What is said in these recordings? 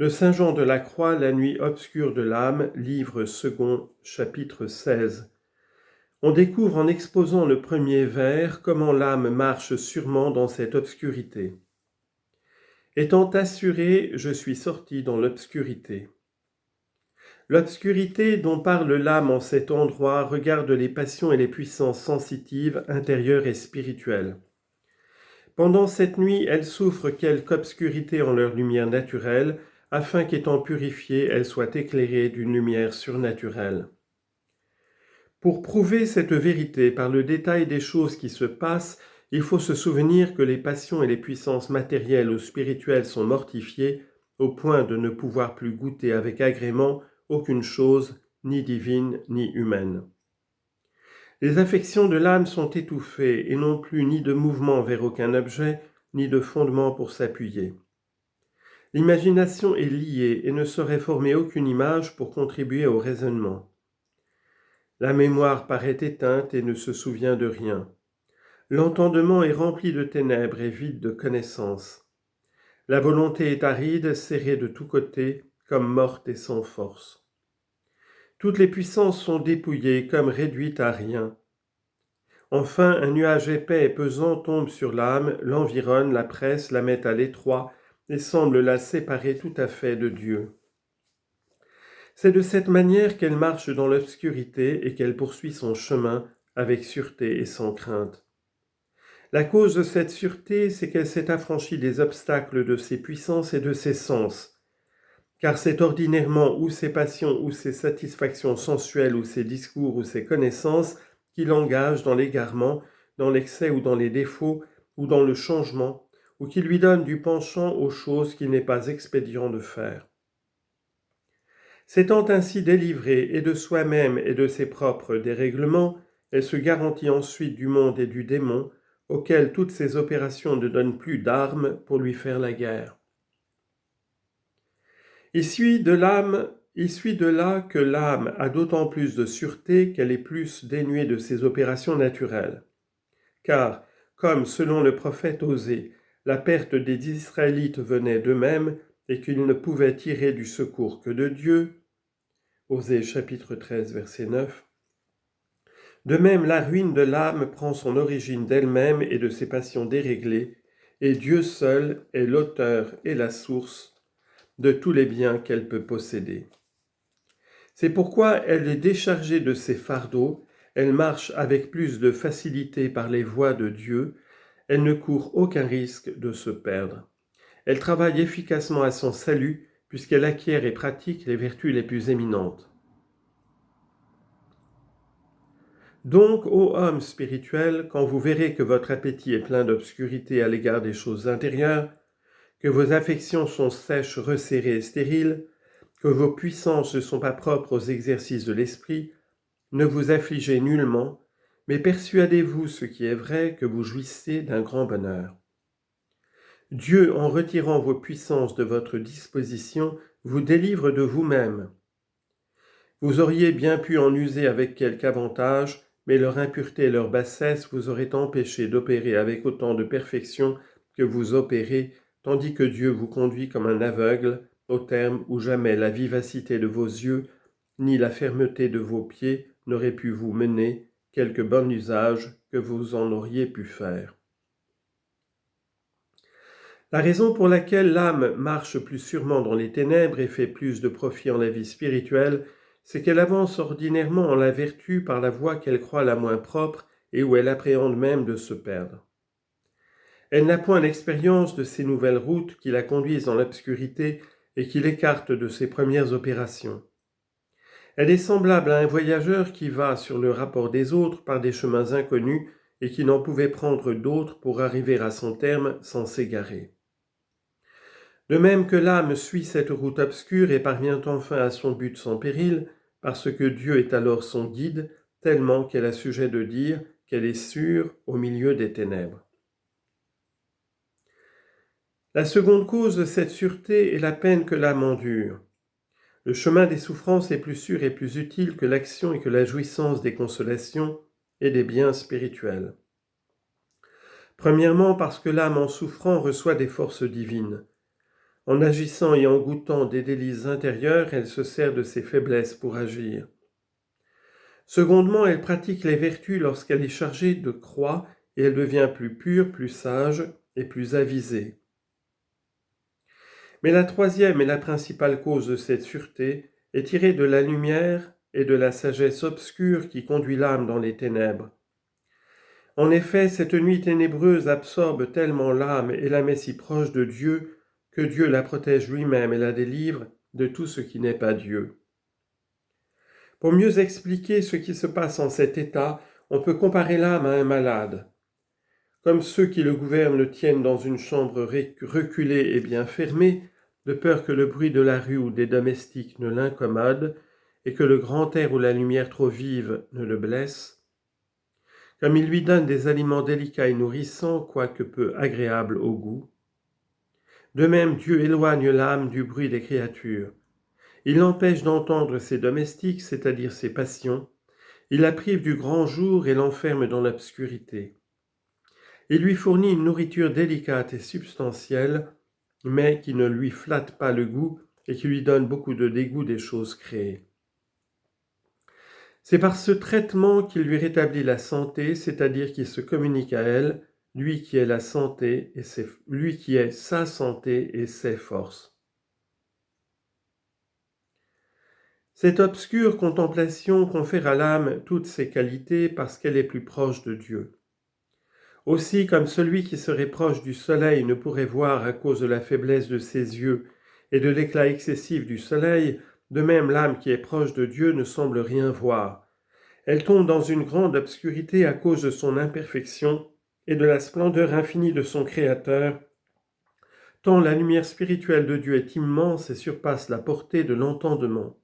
De Saint Jean de la Croix, La nuit obscure de l'âme, livre second, chapitre 16. On découvre en exposant le premier vers comment l'âme marche sûrement dans cette obscurité. Étant assuré, je suis sorti dans l'obscurité. L'obscurité dont parle l'âme en cet endroit regarde les passions et les puissances sensitives, intérieures et spirituelles. Pendant cette nuit, elles souffrent quelque obscurité en leur lumière naturelle, afin qu'étant purifiées, elles soient éclairées d'une lumière surnaturelle. Pour prouver cette vérité par le détail des choses qui se passent, il faut se souvenir que les passions et les puissances matérielles ou spirituelles sont mortifiées au point de ne pouvoir plus goûter avec agrément aucune chose, ni divine ni humaine. Les affections de l'âme sont étouffées et n'ont plus ni de mouvement vers aucun objet, ni de fondement pour s'appuyer. L'imagination est liée et ne saurait former aucune image pour contribuer au raisonnement. La mémoire paraît éteinte et ne se souvient de rien. L'entendement est rempli de ténèbres et vide de connaissance. La volonté est aride, serrée de tous côtés, comme morte et sans force. Toutes les puissances sont dépouillées, comme réduites à rien. Enfin, un nuage épais et pesant tombe sur l'âme, l'environne, la presse, la met à l'étroit et semble la séparer tout à fait de Dieu. C'est de cette manière qu'elle marche dans l'obscurité et qu'elle poursuit son chemin avec sûreté et sans crainte. La cause de cette sûreté, c'est qu'elle s'est affranchie des obstacles de ses puissances et de ses sens, car c'est ordinairement ou ses passions ou ses satisfactions sensuelles ou ses discours ou ses connaissances qui l'engagent dans l'égarement, dans l'excès ou dans les défauts ou dans le changement, ou qui lui donnent du penchant aux choses qu'il n'est pas expédient de faire. S'étant ainsi délivrée et de soi-même et de ses propres dérèglements, elle se garantit ensuite du monde et du démon, auquel toutes ses opérations ne donnent plus d'armes pour lui faire la guerre. Il suit de là que l'âme a d'autant plus de sûreté qu'elle est plus dénuée de ses opérations naturelles. Car, comme selon le prophète Osée, la perte des Israélites venait d'eux-mêmes et qu'ils ne pouvaient tirer du secours que de Dieu, Osée chapitre 13, verset 9. De même, la ruine de l'âme prend son origine d'elle-même et de ses passions déréglées, et Dieu seul est l'auteur et la source de tous les biens qu'elle peut posséder. C'est pourquoi elle est déchargée de ses fardeaux, elle marche avec plus de facilité par les voies de Dieu, elle ne court aucun risque de se perdre. Elle travaille efficacement à son salut, puisqu'elle acquiert et pratique les vertus les plus éminentes. Donc, ô homme spirituel, quand vous verrez que votre appétit est plein d'obscurité à l'égard des choses intérieures, que vos affections sont sèches, resserrées et stériles, que vos puissances ne sont pas propres aux exercices de l'esprit, ne vous affligez nullement, mais persuadez-vous, ce qui est vrai, que vous jouissez d'un grand bonheur. Dieu, en retirant vos puissances de votre disposition, vous délivre de vous-même. Vous auriez bien pu en user avec quelque avantage, mais leur impureté et leur bassesse vous auraient empêché d'opérer avec autant de perfection que vous opérez, tandis que Dieu vous conduit comme un aveugle, au terme où jamais la vivacité de vos yeux, ni la fermeté de vos pieds n'auraient pu vous mener, quelque bon usage que vous en auriez pu faire. La raison pour laquelle l'âme marche plus sûrement dans les ténèbres et fait plus de profit en la vie spirituelle, c'est qu'elle avance ordinairement en la vertu par la voie qu'elle croit la moins propre et où elle appréhende même de se perdre. Elle n'a point l'expérience de ces nouvelles routes qui la conduisent dans l'obscurité et qui l'écartent de ses premières opérations. Elle est semblable à un voyageur qui va sur le rapport des autres par des chemins inconnus et qui n'en pouvait prendre d'autres pour arriver à son terme sans s'égarer. De même que l'âme suit cette route obscure et parvient enfin à son but sans péril, parce que Dieu est alors son guide, tellement qu'elle a sujet de dire qu'elle est sûre au milieu des ténèbres. La seconde cause de cette sûreté est la peine que l'âme endure. Le chemin des souffrances est plus sûr et plus utile que l'action et que la jouissance des consolations et des biens spirituels. Premièrement, parce que l'âme en souffrant reçoit des forces divines. En agissant et en goûtant des délices intérieurs, elle se sert de ses faiblesses pour agir. Secondement, elle pratique les vertus lorsqu'elle est chargée de croix et elle devient plus pure, plus sage et plus avisée. Mais la troisième et la principale cause de cette sûreté est tirée de la lumière et de la sagesse obscure qui conduit l'âme dans les ténèbres. En effet, cette nuit ténébreuse absorbe tellement l'âme et la met si proche de Dieu que Dieu la protège lui-même et la délivre de tout ce qui n'est pas Dieu. Pour mieux expliquer ce qui se passe en cet état, on peut comparer l'âme à un malade. Comme ceux qui le gouvernent le tiennent dans une chambre reculée et bien fermée, de peur que le bruit de la rue ou des domestiques ne l'incommode et que le grand air ou la lumière trop vive ne le blesse, comme il lui donne des aliments délicats et nourrissants, quoique peu agréables au goût. De même, Dieu éloigne l'âme du bruit des créatures. Il l'empêche d'entendre ses domestiques, c'est-à-dire ses passions. Il la prive du grand jour et l'enferme dans l'obscurité. Il lui fournit une nourriture délicate et substantielle, mais qui ne lui flatte pas le goût et qui lui donne beaucoup de dégoût des choses créées. C'est par ce traitement qu'il lui rétablit la santé, c'est-à-dire qu'il se communique à elle, lui qui est la santé et lui qui est sa santé et ses forces. Cette obscure contemplation confère à l'âme toutes ses qualités parce qu'elle est plus proche de Dieu. Aussi, comme celui qui serait proche du soleil ne pourrait voir à cause de la faiblesse de ses yeux et de l'éclat excessif du soleil, de même l'âme qui est proche de Dieu ne semble rien voir. Elle tombe dans une grande obscurité à cause de son imperfection et de la splendeur infinie de son Créateur, tant la lumière spirituelle de Dieu est immense et surpasse la portée de l'entendement.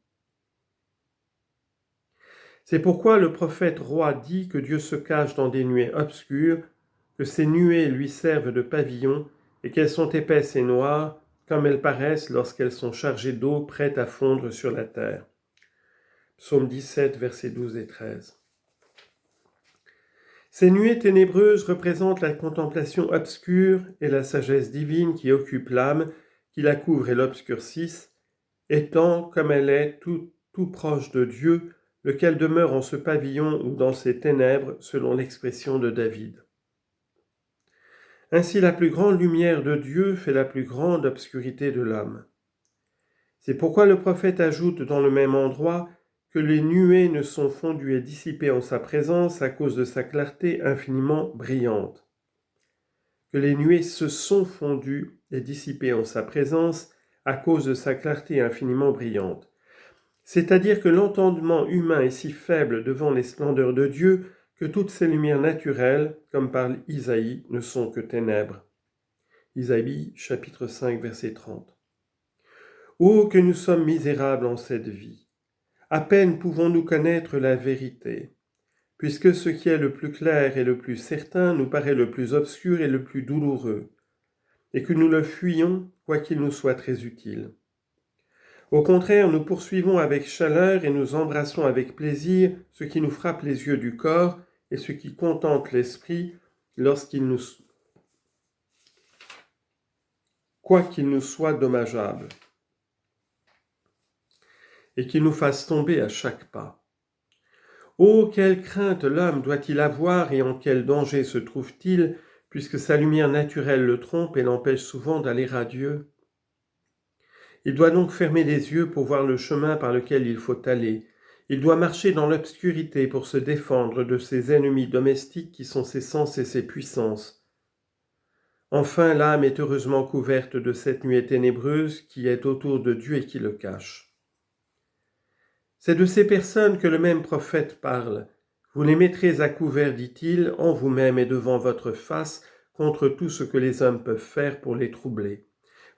C'est pourquoi le prophète roi dit que Dieu se cache dans des nuées obscures, que ces nuées lui servent de pavillon et qu'elles sont épaisses et noires, comme elles paraissent lorsqu'elles sont chargées d'eau prêtes à fondre sur la terre. Psaume 17, versets 12 et 13. Ces nuées ténébreuses représentent la contemplation obscure et la sagesse divine qui occupe l'âme, qui la couvre et l'obscurcissent, étant, comme elle est, tout proche de Dieu, lequel demeure en ce pavillon ou dans ces ténèbres, selon l'expression de David. Ainsi la plus grande lumière de Dieu fait la plus grande obscurité de l'âme. C'est pourquoi le prophète ajoute dans le même endroit que les nuées ne sont fondues et dissipées en sa présence à cause de sa clarté infiniment brillante. Que les nuées se sont fondues et dissipées en sa présence à cause de sa clarté infiniment brillante. C'est-à-dire que l'entendement humain est si faible devant les splendeurs de Dieu que toutes ces lumières naturelles, comme parle Isaïe, ne sont que ténèbres. Isaïe, chapitre 5, verset 30. Ô que nous sommes misérables en cette vie! À peine pouvons-nous connaître la vérité, puisque ce qui est le plus clair et le plus certain nous paraît le plus obscur et le plus douloureux, et que nous le fuyons, quoiqu'il nous soit très utile. Au contraire, nous poursuivons avec chaleur et nous embrassons avec plaisir ce qui nous frappe les yeux du corps et ce qui contente l'esprit quoiqu'il nous soit dommageable, et qui nous fasse tomber à chaque pas. Oh, quelle crainte l'homme doit-il avoir et en quel danger se trouve-t-il, puisque sa lumière naturelle le trompe et l'empêche souvent d'aller à Dieu? Il doit donc fermer les yeux pour voir le chemin par lequel il faut aller. Il doit marcher dans l'obscurité pour se défendre de ses ennemis domestiques qui sont ses sens et ses puissances. Enfin, l'âme est heureusement couverte de cette nuée ténébreuse qui est autour de Dieu et qui le cache. C'est de ces personnes que le même prophète parle. Vous les mettrez à couvert, dit-il, en vous-même et devant votre face, contre tout ce que les hommes peuvent faire pour les troubler.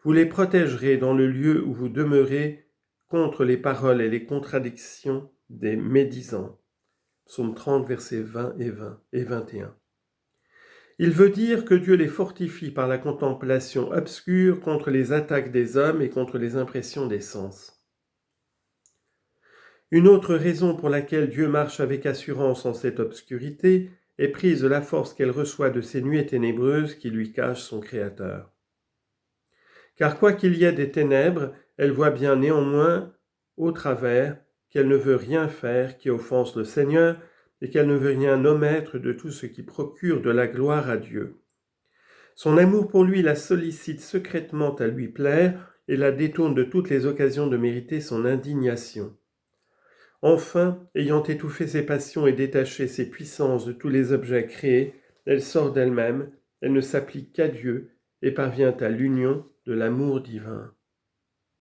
Vous les protégerez dans le lieu où vous demeurez contre les paroles et les contradictions des médisants. Psaume 30, versets 20 et 21. Il veut dire que Dieu les fortifie par la contemplation obscure contre les attaques des hommes et contre les impressions des sens. Une autre raison pour laquelle Dieu marche avec assurance en cette obscurité est prise de la force qu'elle reçoit de ces nuées ténébreuses qui lui cachent son Créateur. Car quoi qu'il y ait des ténèbres, elle voit bien néanmoins au travers qu'elle ne veut rien faire qui offense le Seigneur et qu'elle ne veut rien omettre de tout ce qui procure de la gloire à Dieu. Son amour pour lui la sollicite secrètement à lui plaire et la détourne de toutes les occasions de mériter son indignation. Enfin, ayant étouffé ses passions et détaché ses puissances de tous les objets créés, elle sort d'elle-même, elle ne s'applique qu'à Dieu et parvient à l'union de l'amour divin.